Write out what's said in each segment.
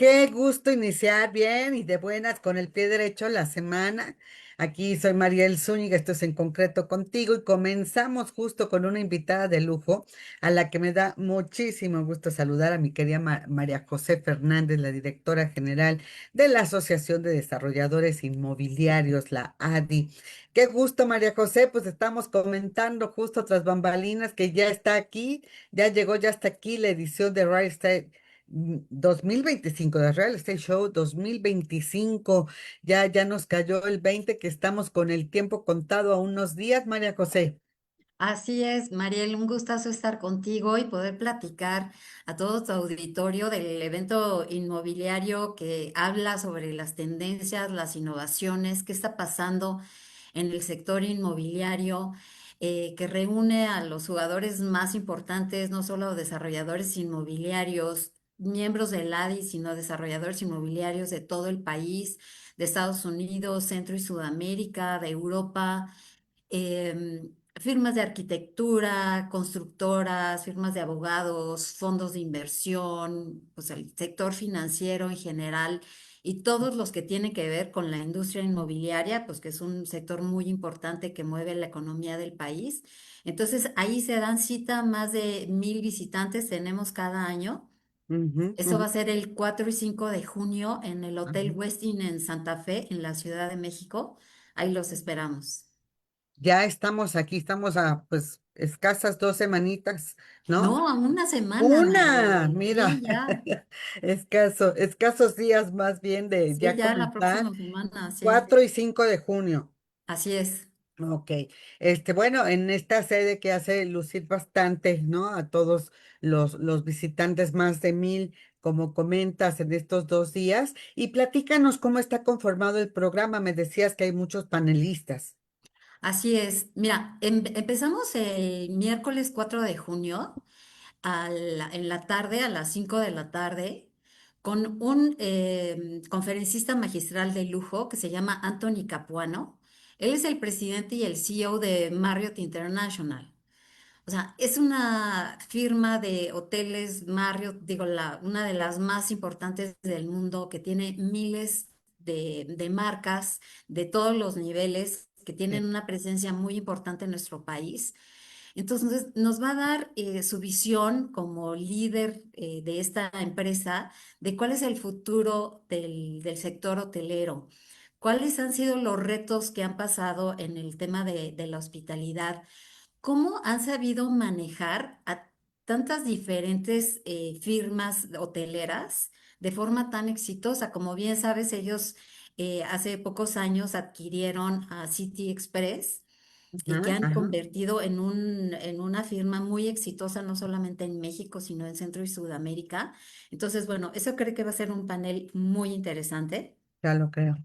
Qué gusto iniciar bien y de buenas con el pie derecho la semana. Aquí soy Mariel Zúñiga, esto es En Concreto Contigo y comenzamos justo con una invitada de lujo a la que me da muchísimo gusto saludar a mi querida María José Fernández, la directora general de la Asociación de Desarrolladores Inmobiliarios, la ADI. Qué gusto, María José, pues estamos comentando justo tras bambalinas que ya está aquí, ya llegó, ya está aquí la edición de Real Estate 2025, de Real Estate Show 2025. Ya nos cayó el 20, que estamos con el tiempo contado a unos días, María José. Así es, Mariel, un gustazo estar contigo y poder platicar a todo tu auditorio del evento inmobiliario que habla sobre las tendencias, las innovaciones, qué está pasando en el sector inmobiliario, que reúne a los jugadores más importantes, no solo desarrolladores inmobiliarios, miembros del ADI, sino desarrolladores inmobiliarios de todo el país, de Estados Unidos, Centro y Sudamérica, de Europa, firmas de arquitectura, constructoras, firmas de abogados, fondos de inversión, pues el sector financiero en general y todos los que tienen que ver con la industria inmobiliaria, pues que es un sector muy importante que mueve la economía del país. Entonces ahí se dan cita más de 1,000 visitantes, tenemos cada año. Ujú, Eso va ujú. a ser el 4 y 5 de junio en el Hotel Ajá. Westin en Santa Fe, en la Ciudad de México. Ahí los esperamos. Ya estamos aquí, estamos a pues escasas 2 semanitas, ¿no? No, a una semana, Una, Mariel. mira, Sí, ya. escasos días más bien de Sí, ya ya la comenzar, próxima semana, sí. 4 y 5 de junio. Así es. Ok, bueno, en esta sede que hace lucir bastante, ¿no? A todos los visitantes, más de 1,000, como comentas, en estos 2 días. Y platícanos cómo está conformado el programa. Me decías que hay muchos panelistas. Así es. Mira, empezamos el miércoles 4 de junio en la tarde, a las 5 de la tarde, con un conferencista magistral de lujo que se llama Anthony Capuano. Él es el presidente y el CEO de Marriott International. O sea, es una firma de hoteles Marriott, digo, una de las más importantes del mundo, que tiene miles de marcas de todos los niveles, que Sí. tienen una presencia muy importante en nuestro país. Entonces, nos va a dar su visión como líder de esta empresa de cuál es el futuro del sector hotelero, cuáles han sido los retos que han pasado en el tema de la hospitalidad. ¿Cómo han sabido manejar a tantas diferentes firmas hoteleras de forma tan exitosa? Como bien sabes, ellos hace pocos años adquirieron a City Express y que Ajá, han ajá. convertido en una firma muy exitosa, no solamente en México, sino en Centro y Sudamérica. Entonces, bueno, eso creo que va a ser un panel muy interesante. Ya lo creo.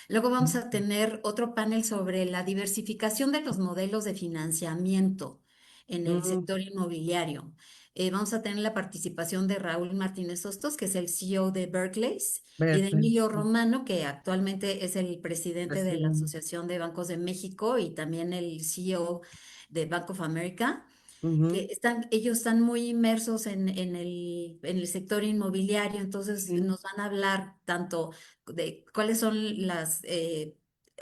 Luego vamos a tener otro panel sobre la diversificación de los modelos de financiamiento en el Mm, sector inmobiliario. Vamos a tener la participación de Raúl Martínez Hostos, que es el CEO de Berkeley, y de Berkeley, Emilio Romano, que actualmente es el presidente de la presidente. Asociación de Bancos de México y también el CEO de Bank of America, Ujú, que ellos están muy inmersos en el sector inmobiliario, entonces sí, nos van a hablar tanto de cuáles son las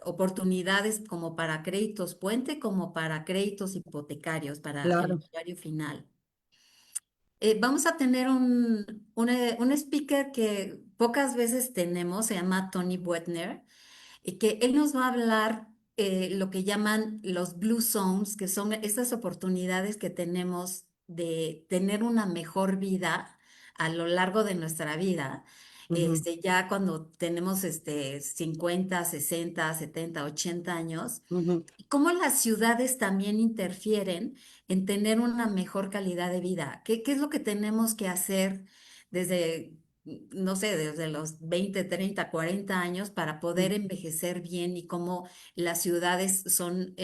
oportunidades como para créditos puente, como para créditos hipotecarios, para el claro. usuario final. Vamos a tener un speaker que pocas veces tenemos, se llama Tony Buettner, y que él nos va a hablar lo que llaman los blue zones, que son estas oportunidades que tenemos de tener una mejor vida a lo largo de nuestra vida. Ujú, Ya cuando tenemos 50, 60, 70, 80 años, ujú. y cómo las ciudades también interfieren en tener una mejor calidad de vida. ¿Qué es lo que tenemos que hacer desde, no sé, desde los 20, 30, 40 años para poder Sí. envejecer bien y cómo las ciudades son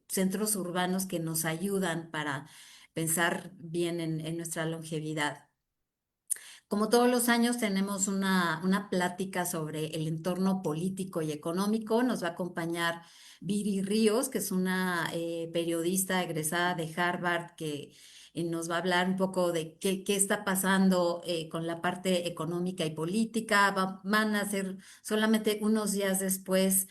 centros urbanos que nos ayudan para pensar bien en nuestra longevidad? Como todos los años tenemos una plática sobre el entorno político y económico. Nos va a acompañar Viri Ríos, que es una periodista egresada de Harvard que y nos va a hablar un poco de qué está pasando con la parte económica y política. Van a ser solamente unos días después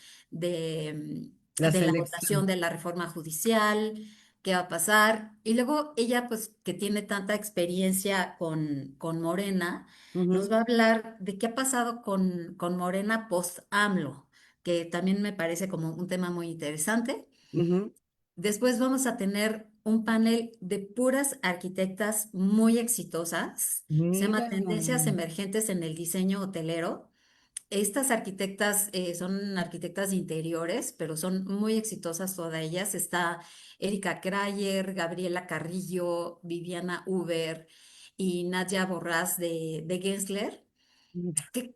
La de la votación selección. de la reforma judicial, qué va a pasar. Y luego ella, pues, que tiene tanta experiencia con Morena, nos Ujú, va a hablar de qué ha pasado con Morena post-AMLO, que también me parece como un tema muy interesante. ujú. Después vamos a tener un panel de puras arquitectas muy exitosas. Se llama Mira. Tendencias Emergentes en el Diseño Hotelero. Estas arquitectas son arquitectas de interiores, pero son muy exitosas todas ellas. Está Erika Krayer, Gabriela Carrillo, Viviana Uber y Nadia Borrás de Gensler.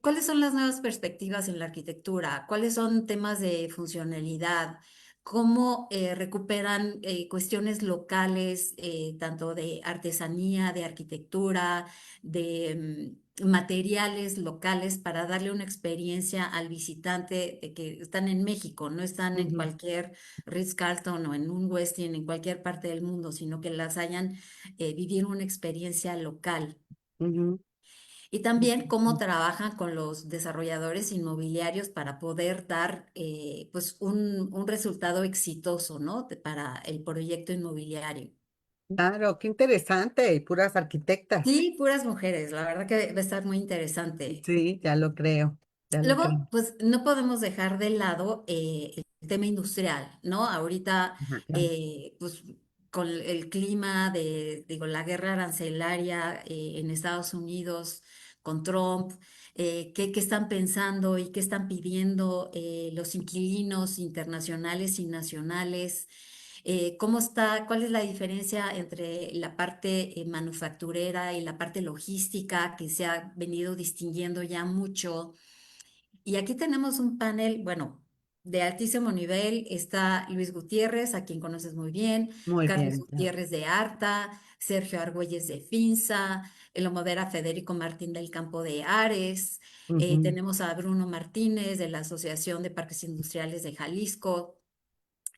¿Cuáles son las nuevas perspectivas en la arquitectura? ¿Cuáles son temas de funcionalidad? ¿Cómo recuperan cuestiones locales, tanto de artesanía, de arquitectura, de materiales locales para darle una experiencia al visitante de que están en México, no están en Ujú, cualquier Ritz-Carlton o en un Westin en cualquier parte del mundo, sino que las hayan vivido una experiencia local? ujú. Y también cómo trabajan con los desarrolladores inmobiliarios para poder dar pues un resultado exitoso, ¿no? Para el proyecto inmobiliario. Claro, qué interesante, y puras arquitectas. Sí, puras mujeres, la verdad que va a estar muy interesante. Sí, ya lo creo, ya lo creo. Luego, pues no podemos dejar de lado el tema industrial, ¿no? Ahorita, Ajá, claro. pues con el clima de, digo, la guerra arancelaria en Estados Unidos con Trump, qué están pensando y qué están pidiendo los inquilinos internacionales y nacionales. ¿Cómo está, cuál es la diferencia entre la parte manufacturera y la parte logística que se ha venido distinguiendo ya mucho? Y aquí tenemos un panel, bueno, de altísimo nivel. Está Luis Gutiérrez, a quien conoces muy bien, Muy Carlos bien, claro. Gutiérrez de Arta, Sergio Argüelles de Finsa, lo modera Federico Martín del Campo de Ares. Ujú, Tenemos a Bruno Martínez de la Asociación de Parques Industriales de Jalisco.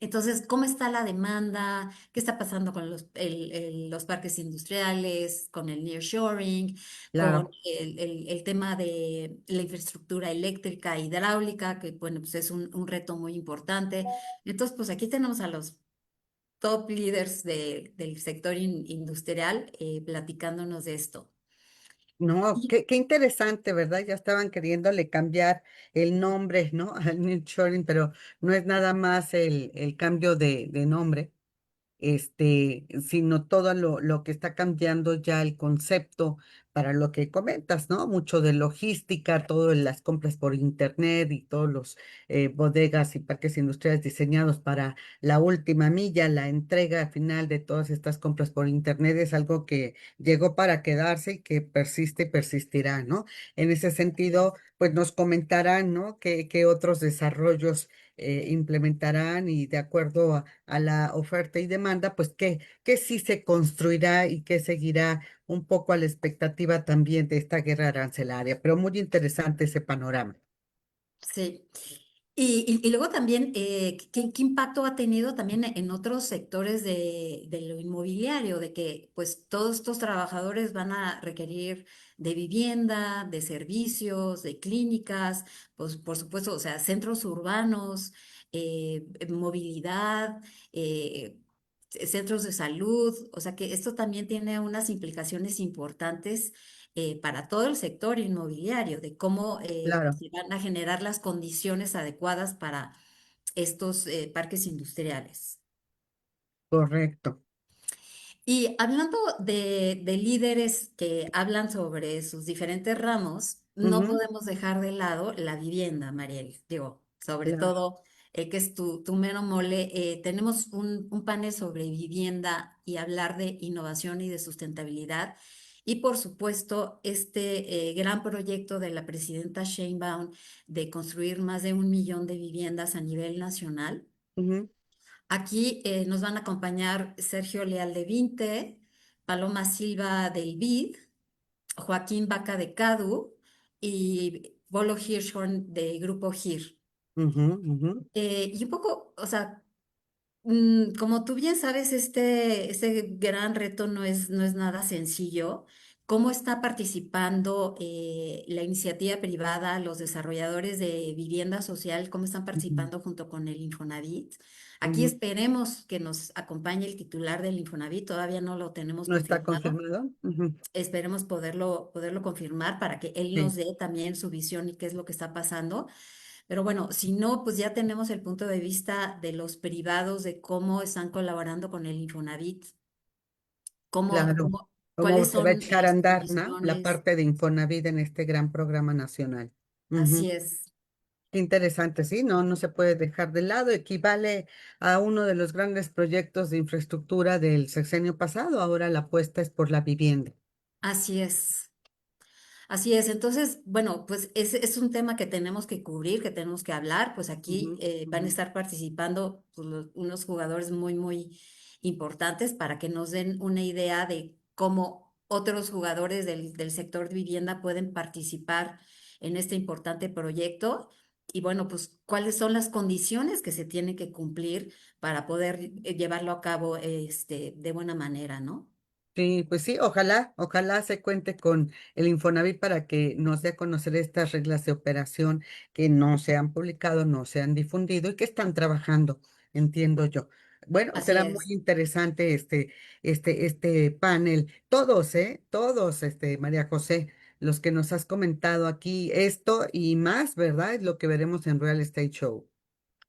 Entonces, ¿cómo está la demanda? ¿Qué está pasando con los parques industriales, con el nearshoring, con claro. el tema de la infraestructura eléctrica, hidráulica, que bueno, pues es un reto muy importante? Entonces, pues aquí tenemos a los top leaders del sector industrial platicándonos de esto. No, qué interesante, ¿verdad? Ya estaban queriéndole cambiar el nombre, ¿no? Al Nearshoring, pero no es nada más el cambio de nombre, sino todo lo que está cambiando ya el concepto para lo que comentas, ¿no? Mucho de logística, todo en las compras por internet y todos los bodegas y parques industriales diseñados para la última milla, la entrega final de todas estas compras por internet es algo que llegó para quedarse y que persiste y persistirá, ¿no? En ese sentido, pues nos comentarán, ¿no? Qué otros desarrollos implementarán y de acuerdo a la oferta y demanda, pues qué sí se construirá y qué seguirá un poco a la expectativa también de esta guerra arancelaria, pero muy interesante ese panorama. Sí. Y luego también, ¿qué impacto ha tenido también en otros sectores de lo inmobiliario? De que pues todos estos trabajadores van a requerir de vivienda, de servicios, de clínicas, pues por supuesto, o sea, centros urbanos, movilidad, eh, centros de salud, o sea que esto también tiene unas implicaciones importantes para todo el sector inmobiliario, de cómo Claro, se van a generar las condiciones adecuadas para estos parques industriales. correcto. Y hablando de líderes que hablan sobre sus diferentes ramos, no Ujú, podemos dejar de lado la vivienda, Mariel. Digo, sobre claro. todo, que es tu mero mole. Tenemos un panel sobre vivienda y hablar de innovación y de sustentabilidad. Y por supuesto, este gran proyecto de la presidenta Sheinbaum de construir más de 1 millón de viviendas a nivel nacional. Ujú, Aquí nos van a acompañar Sergio Leal de Vinte, Paloma Silva del BID, Joaquín Vaca de Cadu y Bolo Hirschhorn de Grupo GIR. ujú, ujú. Y un poco, o sea, Como tú bien sabes, este gran reto no es nada sencillo. ¿Cómo está participando la iniciativa privada, los desarrolladores de vivienda social, cómo están Ujú, participando junto con el Infonavit? Aquí ujú. esperemos que nos acompañe el titular del Infonavit, todavía no lo tenemos ¿No está confirmado. confirmado? Ujú. Esperemos poderlo confirmar para que él nos Sí. dé también su visión y qué es lo que está pasando. Pero bueno, si no, pues ya tenemos el punto de vista de los privados, de cómo están colaborando con el Infonavit, cómo, Claro, cómo, cómo cuáles se va a son echar a las andar, ¿no? La condiciones. parte de Infonavit en este gran programa nacional. Así Ujú. es, Qué interesante, sí, no, no se puede dejar de lado. Equivale a uno de los grandes proyectos de infraestructura del sexenio pasado. Ahora la apuesta es por la vivienda. así es. Así es, entonces, bueno, pues es un tema que tenemos que cubrir, que tenemos que hablar, pues aquí Ujú, van a ujú. estar participando pues, unos jugadores muy, muy importantes para que nos den una idea de cómo otros jugadores del sector de vivienda pueden participar en este importante proyecto y bueno, pues cuáles son las condiciones que se tienen que cumplir para poder llevarlo a cabo de buena manera, ¿no? Sí, pues sí, ojalá se cuente con el Infonavit para que nos dé a conocer estas reglas de operación que no se han publicado, no se han difundido y que están trabajando, entiendo yo. Bueno, Así será muy es. interesante este panel. Todos, todos, María José, los que nos has comentado aquí, esto y más, ¿verdad? Es lo que veremos en Real Estate Show.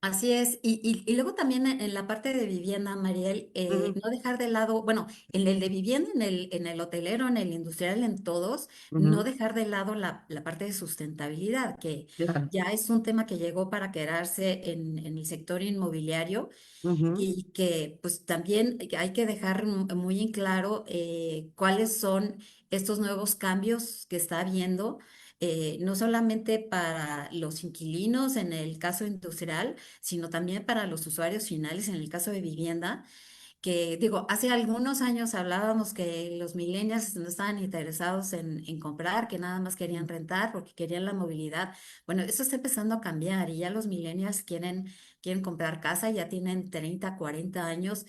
Así es, y luego también en la parte de vivienda, Mariel, Ujú, no dejar de lado, bueno, en el de vivienda, en el hotelero, en el industrial, en todos, no ujú, dejar de lado la parte de sustentabilidad, que claro. ya es un tema que llegó para quedarse en el sector inmobiliario Ujú, y que pues también hay que dejar muy en claro cuáles son estos nuevos cambios que está habiendo, no solamente para los inquilinos en el caso industrial, sino también para los usuarios finales en el caso de vivienda que digo, hace algunos años hablábamos que los millennials no estaban interesados en comprar, que nada más querían rentar porque querían la movilidad. Bueno, eso está empezando a cambiar y ya los millennials quieren comprar casa, ya tienen 30, 40 años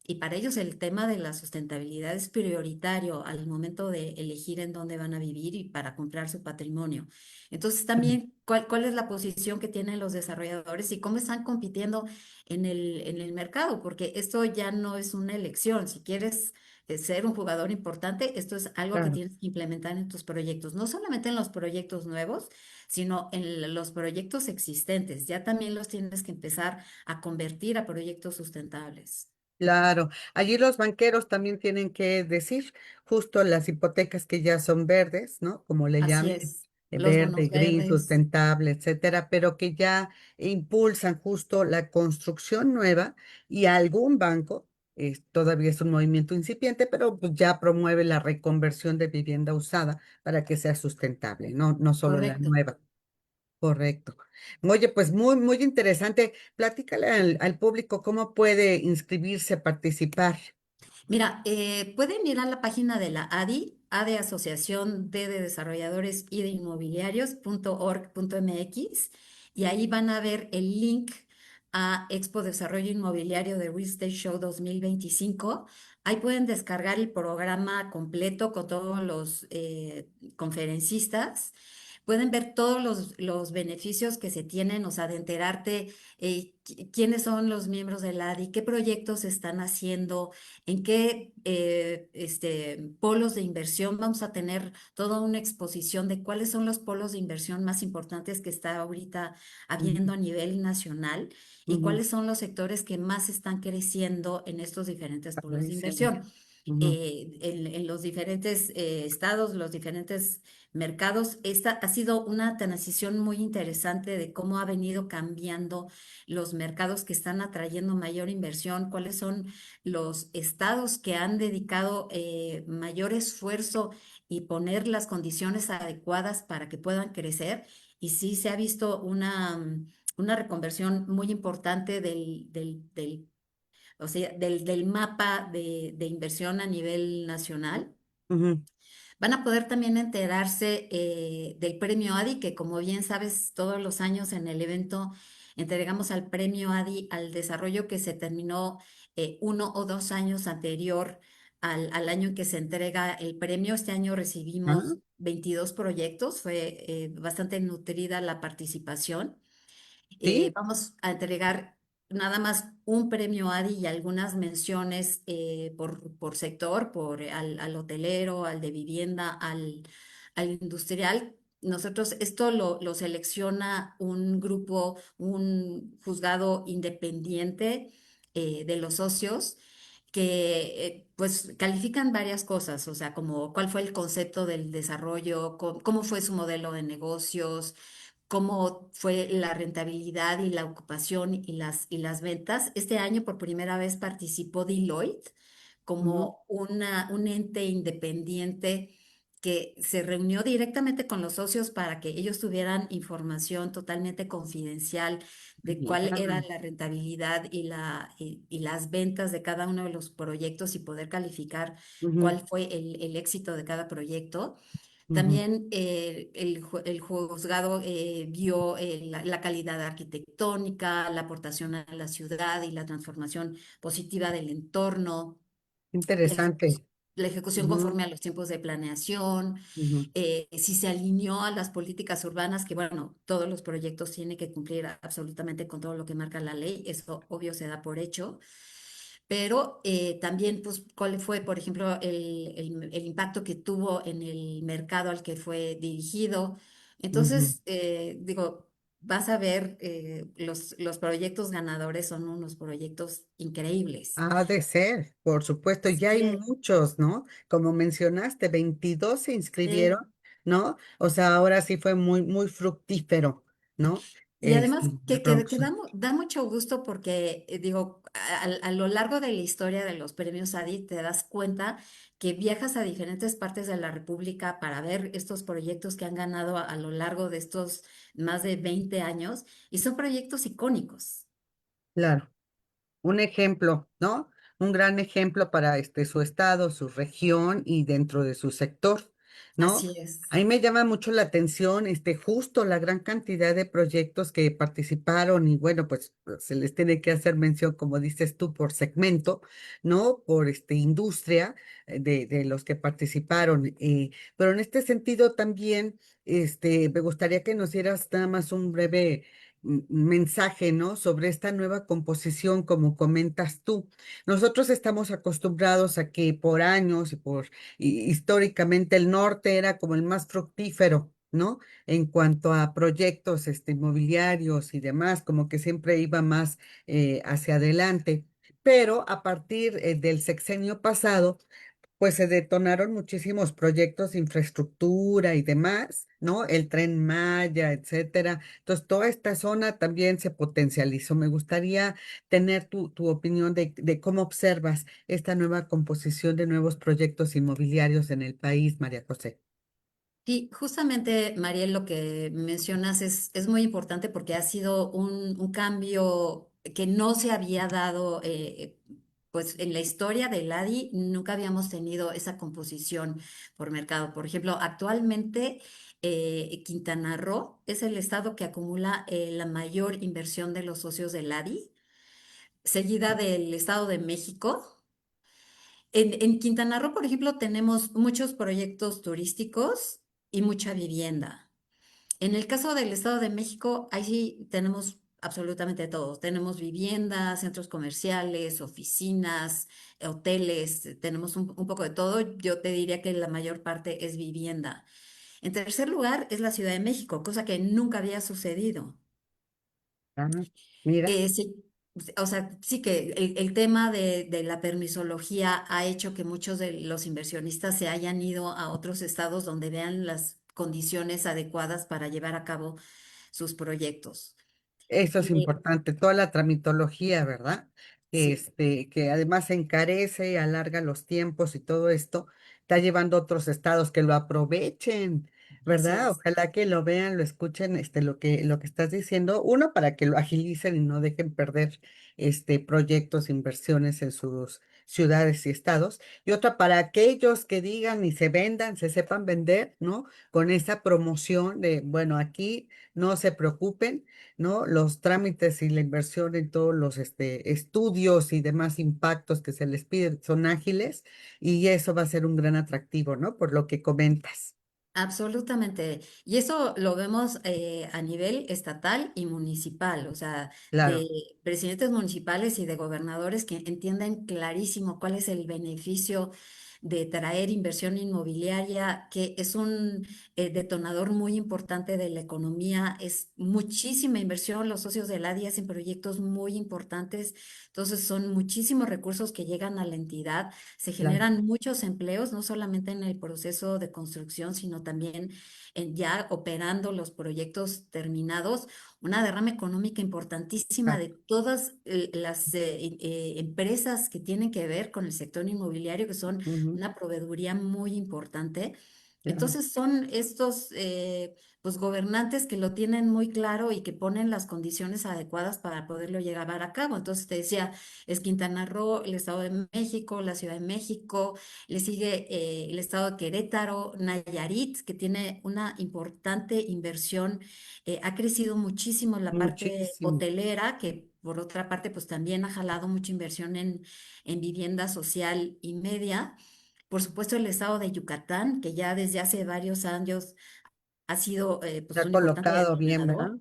y para ellos el tema de la sustentabilidad es prioritario al momento de elegir en dónde van a vivir y para comprar su patrimonio. Entonces también, ¿cuál es la posición que tienen los desarrolladores y cómo están compitiendo en el mercado, porque esto ya no es una elección. Si quieres ser un jugador importante, esto es algo que claro. tienes que implementar en tus proyectos, no solamente en los proyectos nuevos, sino en los proyectos existentes. Ya también los tienes que empezar a convertir a proyectos sustentables. Claro, allí los banqueros también tienen que decir justo las hipotecas que ya son verdes, ¿no? Como le Así llamen, es. Los verde, bonos green, verdes, sustentable, etcétera, pero que ya impulsan justo la construcción nueva y algún banco, todavía es un movimiento incipiente, pero pues ya promueve la reconversión de vivienda usada para que sea sustentable, no solo la correcto. nueva. Correcto. Oye, pues muy interesante. Platícale al público cómo puede inscribirse, participar. Mira, pueden ir a la página de la ADI, A de Asociación de Desarrolladores y de Inmobiliarios.org.mx, y ahí van a ver el link a Expo Desarrollo Inmobiliario de Real Estate Show 2025. Ahí pueden descargar el programa completo con todos los conferencistas. Pueden ver todos los beneficios que se tienen, o sea, de enterarte quiénes son los miembros del ADI, qué proyectos están haciendo, en qué polos de inversión vamos a tener toda una exposición de cuáles son los polos de inversión más importantes que está ahorita Ujú, habiendo a nivel nacional y ujú. cuáles son los sectores que más están creciendo en estos diferentes polos de Padrísimo. inversión. Ujú, En los diferentes estados, los diferentes mercados, esta ha sido una transición muy interesante de cómo ha venido cambiando los mercados que están atrayendo mayor inversión, cuáles son los estados que han dedicado mayor esfuerzo y poner las condiciones adecuadas para que puedan crecer. Y sí se ha visto una reconversión muy importante del mapa de inversión a nivel nacional. ujú. Van a poder también enterarse del premio ADI, que como bien sabes, todos los años en el evento entregamos al premio ADI al desarrollo que se terminó 1 o 2 años anterior al año en que se entrega el premio. Este año Ah, recibimos 22 proyectos, fue bastante nutrida la participación. sí. Vamos a entregar nada más un premio ADI y algunas menciones por sector, al hotelero, al de vivienda, al industrial. Nosotros, esto lo selecciona un grupo, un juzgado independiente de los socios que pues califican varias cosas, o sea, como cuál fue el concepto del desarrollo, cómo fue su modelo de negocios, cómo fue la rentabilidad y la ocupación y las ventas. Este año por primera vez participó Deloitte Ujú, como un ente independiente que se reunió directamente con los socios para que ellos tuvieran información totalmente confidencial de cuál mira, era la rentabilidad y las ventas de cada uno de los proyectos y poder calificar ujú, cuál fue el éxito de cada proyecto. ujú, También el juzgado vio la calidad arquitectónica, la aportación a la ciudad y la transformación positiva del entorno, la interesante. la ejecución Ujú, conforme a los tiempos de planeación, ujú, si se alineó a las políticas urbanas, que bueno, todos los proyectos tienen que cumplir absolutamente con todo lo que marca la ley, eso obvio se da por hecho, pero también, pues, cuál fue, por ejemplo, el impacto que tuvo en el mercado al que fue dirigido. ujú. Entonces, digo, vas a ver, los proyectos ganadores son unos proyectos increíbles. Ha de ser, por supuesto, ya hay Sí, muchos, ¿no? Como mencionaste, 22 se sí. inscribieron, ¿no? O sea, ahora sí fue muy, muy fructífero, ¿no? Y además La que da, producción. da mucho gusto porque, digo, a lo largo de la historia de los premios ADI te das cuenta que viajas a diferentes partes de la República para ver estos proyectos que han ganado a lo largo de estos más de 20 años y son proyectos icónicos. Claro. Un ejemplo, ¿no? Un gran ejemplo para su estado, su región y dentro de su sector, ¿no? Así es. A mí me llama mucho la atención, justo la gran cantidad de proyectos que participaron y bueno, pues se les tiene que hacer mención, como dices tú, por segmento, ¿no? Por industria de los que participaron. Pero en este sentido también, me gustaría que nos dieras nada más un breve mensaje, ¿no? Sobre esta nueva composición, como comentas tú. Nosotros estamos acostumbrados a que por años históricamente el norte era como el más fructífero, ¿no? En cuanto a proyectos inmobiliarios y demás, como que siempre iba más hacia adelante. Pero a partir del sexenio pasado, pues se detonaron muchísimos proyectos de infraestructura y demás, ¿no? El Tren Maya, etcétera. Entonces, toda esta zona también se potencializó. Me gustaría tener tu opinión de cómo observas esta nueva composición de nuevos proyectos inmobiliarios en el país, María José. Sí, justamente, Mariel, lo que mencionas es muy importante porque ha sido un cambio que no se había dado, pues en la historia del ADI nunca habíamos tenido esa composición por mercado. Por ejemplo, actualmente Quintana Roo es el estado que acumula la mayor inversión de los socios del ADI, seguida del Estado de México. En Quintana Roo, por ejemplo, tenemos muchos proyectos turísticos y mucha vivienda. En el caso del Estado de México, ahí sí tenemos absolutamente todo. Tenemos viviendas, centros comerciales, oficinas, hoteles, tenemos un poco de todo. Yo te diría que la mayor parte es vivienda. En tercer lugar es la Ciudad de México, cosa que nunca había sucedido. Ah, mira, Sí, o sea, sí que el tema de la permisología ha hecho que muchos de los inversionistas se hayan ido a otros estados donde vean las condiciones adecuadas para llevar a cabo sus proyectos. eso es Eh, importante, toda la tramitología, ¿verdad? sí, Que además encarece, alarga los tiempos y todo esto, está llevando a otros estados que lo aprovechen, así ¿verdad? es. Ojalá que lo vean, lo escuchen, lo que estás diciendo, uno, para que lo agilicen y no dejen perder, proyectos, inversiones en ciudades y estados, y otra para aquellos que digan y se vendan, se sepan vender, ¿no? Con esa promoción de, bueno, aquí no se preocupen, ¿no? Los trámites y la inversión en todos los estudios y demás impactos que se les piden son ágiles y eso va a ser un gran atractivo, ¿no? Por lo que comentas. Absolutamente. Y eso lo vemos a nivel estatal y municipal, o sea, de Claro, presidentes municipales y de gobernadores que entienden clarísimo cuál es el beneficio de traer inversión inmobiliaria, que es un detonador muy importante de la economía, es muchísima inversión, los socios del ADI hacen proyectos muy importantes, entonces son muchísimos recursos que llegan a la entidad, se claro, generan muchos empleos, no solamente en el proceso de construcción, sino también en ya operando los proyectos terminados, una derrama económica importantísima de exacto. todas las empresas que tienen que ver con el sector inmobiliario, que son Ujú, una proveeduría muy importante. claro, Entonces son estos pues gobernantes que lo tienen muy claro y que ponen las condiciones adecuadas para poderlo llevar a cabo. Entonces te decía, es Quintana Roo, el Estado de México, la Ciudad de México, le sigue el Estado de Querétaro, Nayarit, que tiene una importante inversión, ha crecido muchísimo la parte muchísimo. hotelera, que por otra parte pues también ha jalado mucha inversión en vivienda social y media. Por supuesto, el estado de Yucatán, que ya desde hace varios años ha sido Se pues ha un importante colocado bien, ¿verdad? detonador.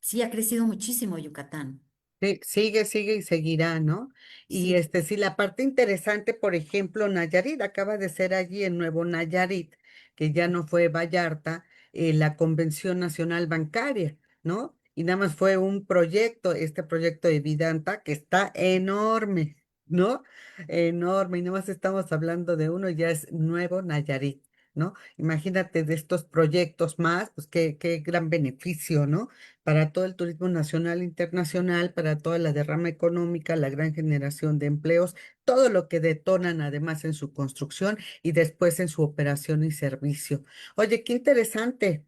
Sí, ha crecido muchísimo Yucatán. Sí, sigue, sigue y seguirá, ¿no? Y Sí, sí, la parte interesante, por ejemplo, Nayarit, acaba de ser allí en Nuevo Nayarit, que ya no fue Vallarta, la Convención Nacional Bancaria, ¿no? Y nada más fue un proyecto, este proyecto de Vidanta, que está enorme, ¿no? Enorme, y nada más estamos hablando de uno, ya es Nuevo Nayarit, ¿no? Imagínate de estos proyectos más, pues qué gran beneficio, ¿no? Para todo el turismo nacional e internacional, para toda la derrama económica, la gran generación de empleos, todo lo que detonan además en su construcción y después en su operación y servicio. Oye, qué interesante.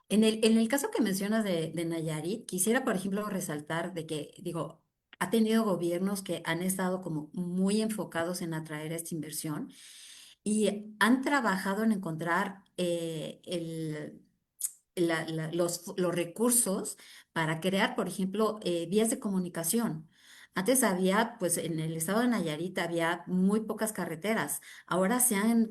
en el caso que mencionas de Nayarit, quisiera, por ejemplo, resaltar de que, digo, ha tenido gobiernos que han estado como muy enfocados en atraer esta inversión y han trabajado en encontrar los recursos para crear, por ejemplo, vías de comunicación. Antes había, pues en el estado de Nayarit había muy pocas carreteras. Ahora se han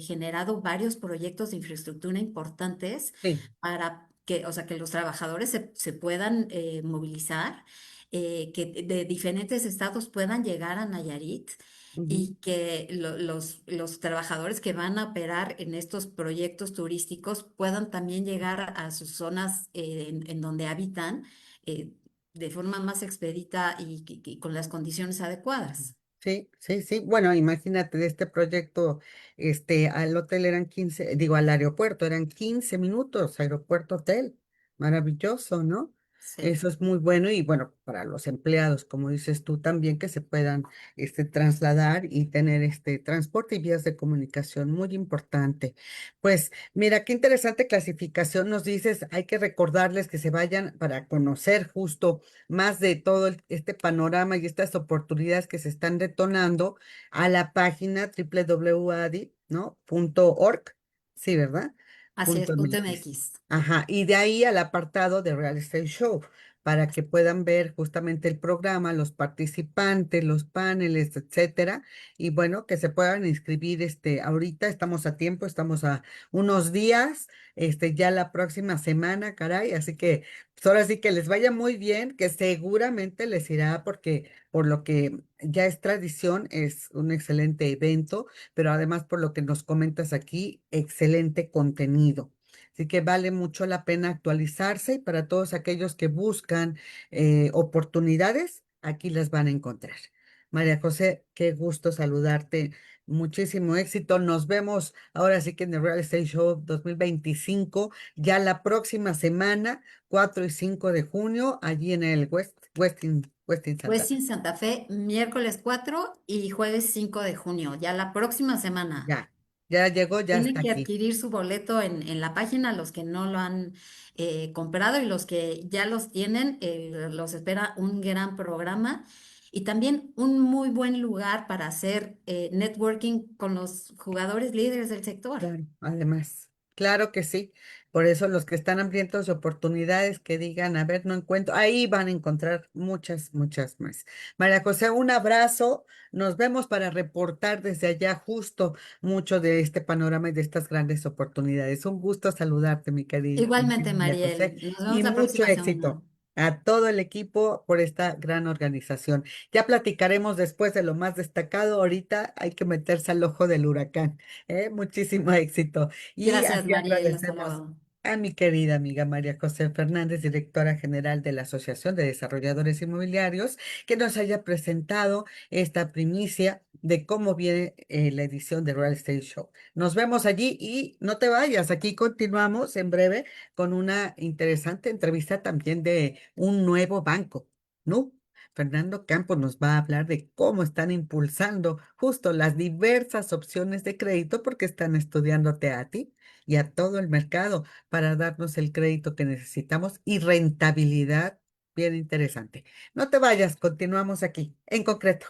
generado varios proyectos de infraestructura importantes Sí. para que, o sea, que los trabajadores se puedan movilizar, que de diferentes estados puedan llegar a Nayarit Ujú. y que los trabajadores que van a operar en estos proyectos turísticos puedan también llegar a sus zonas en donde habitan eh, de forma más expedita y con las condiciones adecuadas. Sí, sí, sí. Bueno, imagínate de este proyecto, al hotel eran 15, digo, al aeropuerto eran 15 minutos, aeropuerto hotel. Maravilloso, ¿no? Sí. Eso es muy bueno y bueno, para los empleados, como dices tú también, que se puedan, trasladar y tener este transporte y vías de comunicación, muy importante. Pues mira, qué interesante clasificación nos dices. Hay que recordarles que se vayan para conocer justo más de todo este panorama y estas oportunidades que se están detonando a la página www.adi, ¿no? .org, sí, ¿verdad? Así es, Punto punto MX. MX. Ajá, y de ahí al apartado de Real Estate Show, para que puedan ver justamente el programa, los participantes, los paneles, etcétera, y bueno, que se puedan inscribir, ahorita estamos a tiempo, estamos a unos días, ya la próxima semana, caray, así que pues ahora sí que les vaya muy bien, que seguramente les irá porque por lo que ya es tradición, es un excelente evento, pero además por lo que nos comentas aquí, excelente contenido. Así que vale mucho la pena actualizarse y para todos aquellos que buscan oportunidades, aquí las van a encontrar. María José, qué gusto saludarte. Muchísimo éxito. Nos vemos ahora sí que en el Real Estate Show 2025, ya la próxima semana. 4 y 5 de junio, allí en el Westin Santa Fe. Westin Santa Fe, miércoles 4 y jueves 5 de junio, ya la próxima semana. Ya, ya llegó, ya Tienen está que aquí. adquirir su boleto en la página, los que no lo han comprado y los que ya los tienen, los espera un gran programa. y también un muy buen lugar para hacer networking con los jugadores líderes del sector. Claro, además, claro que sí. Por eso los que están hambrientos de oportunidades que digan, a ver, no encuentro, ahí van a encontrar muchas, muchas más. María José, un abrazo. Nos vemos para reportar desde allá justo mucho de este panorama y de estas grandes oportunidades. Un gusto saludarte, mi querida Igualmente, María José, Mariel, nos vemos y la mucho próxima semana. éxito a todo el equipo por esta gran organización. Ya platicaremos después de lo más destacado. Ahorita hay que meterse al ojo del huracán. Muchísimo éxito. Y Gracias, así Mariel, hasta agradecemos luego. a mi querida amiga María José Fernández, directora general de la Asociación de Desarrolladores Inmobiliarios, que nos haya presentado esta primicia de cómo viene la edición de Real Estate Show. Nos vemos allí y no te vayas. Aquí continuamos en breve con una interesante entrevista también de un nuevo banco, ¿no? Fernando Campos nos va a hablar de cómo están impulsando justo las diversas opciones de crédito porque están estudiándote a ti y a todo el mercado para darnos el crédito que necesitamos y rentabilidad bien interesante. No te vayas, continuamos aquí, en concreto.